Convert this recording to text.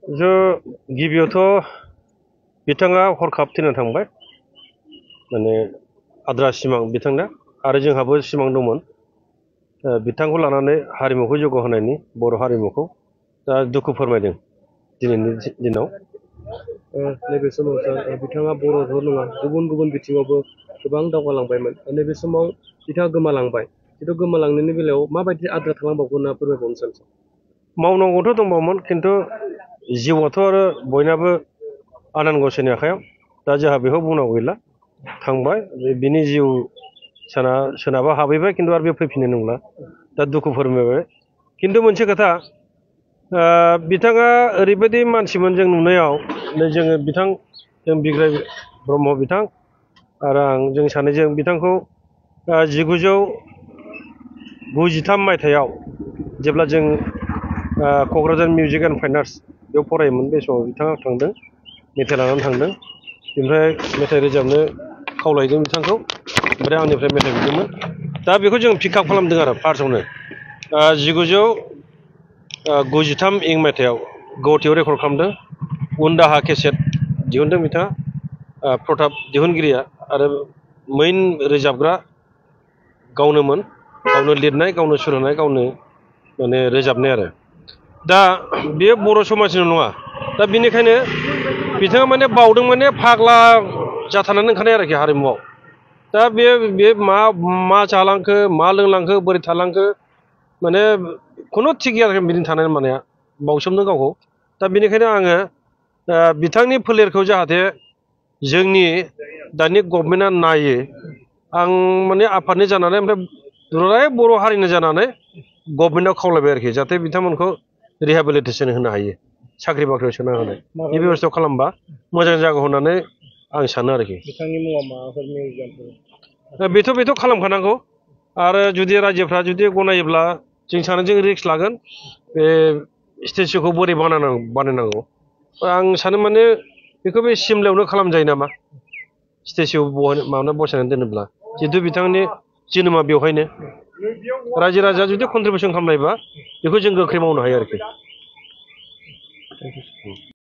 गिबियावथ' बिथाङा हरखाब थैना थांबाय माने आद्रा सिमां बिथांना आरो जोंहाबो सिमां दंमोन बिथांखौ लानानै हारिमुखौ जौगाहोनायनि बर' हारिमुखौ दा दुखु फोरमायदों दिनैनि दिनाव नैबे समाव बिथाङा बर'ल' नङा गुबुन गुबुन बिथिङावबो गोबां दावगालांबायमोन नैबे समाव बिथाङा गोमालांबाय खिन्थु गोमालांनायनि बेलायाव माबायदि आद्रा थालांबावगोन होनना फोरमायबावनो सानसै मावनांगौथ' दंबावोमोन खिन्थु जिउआथ' आरो बयनाबो आनान गसाइनि आखायाव दा जोंहा बेखौ बुंनांगौ गैला थांबाय बिनि जिउ सोरनाबा हाबहैबाय खिन्थु आरो बे फैफिननाय नंला दा दुखु फोरमायबाय खिन्थु मोनसे खोथा बिथाङा ओरैबायदि मानसिमोन जों नुनायाव जोङो जों बिग्राय ब्रह्म बिथां आरो आं जों सानैजों बिथांखौ 1993 मायथाइयाव जेब्ला जों Kokrajhar music and fine arts बेयाव फरायोमोन बे समाव बिथाङा थांदों मेथाइ लानानै थांदों ओमफ्राय मेथाइ रोजाबनो खावलायदों बिथांखौ ओमफ्राय आंनिफ्राय मेथाइ बिदोंमोन दा बेखौ जों पिकआप खालामदों आरो फार्स्टआवनो 1993 इं मायथाइयाव गुवाहाटीयाव रेकर्ड खालामदों उन दाहा केसेट दिहुनदों बिथाङा प्रताप दिहुनगिरिया आरो मेइन रोजाबग्रा गावनोमोन गावनो लिरनाय गावनो सुजुनाय गावनो माने रोजाबनाय आरो दा बेयो बर' समाजनिल' नङा दा बेनिखायनो बिथाङा माने बावदों माने फाग्ला जाथारनानै ओंखारनाय आरोखि हारिमुआव दा बे मा जालांखो मा लोंलांखो बोरै थालांखो माने खुनु थिग गैया आरोखि बिदिनो थानाय मानाया बावसोमदों गावखौ दा बेनिखायनो आङो बिथांनि फोलेरखौ जाहाथे जोंनि दानि गभर्नमेन्टआ नायो आं माने आफादनि जानानै ओमफ्राय दुलाराय बर' हारिनि जानानै गभर्नमेन्टआव खावलायबाय आरोखि जाहाथे बिथांमोनखौ रिहेबिलिटेसन होनो हायो साख्रि बाख्रियाव सोना होनाय बे बेब'स्था खालामबा मोजां जागौ होननानै आं सानो आरोखि बिथांनि मुङा माबाफोर मिउजियामफोर बेथ' खालामखानांगौ आरो जुदि रायजोफ्रा जुदि गनायोब्ला जों सानैजों रिक्स लागोन बे स्टेचुखौ बोरै बानायनांगौ आं सानो माने बेखौ बे सिमलायावनो खालामजायो नामा स्टेचु बसायनानै दोनोब्ला जिहेतु बिथांनि जोनोमा बेवहायनो रायजो राजाया जुदि कन्ट्रिबिउसन खालामनायबा बेखौ जों गोख्रै मावनो हायो आरोखि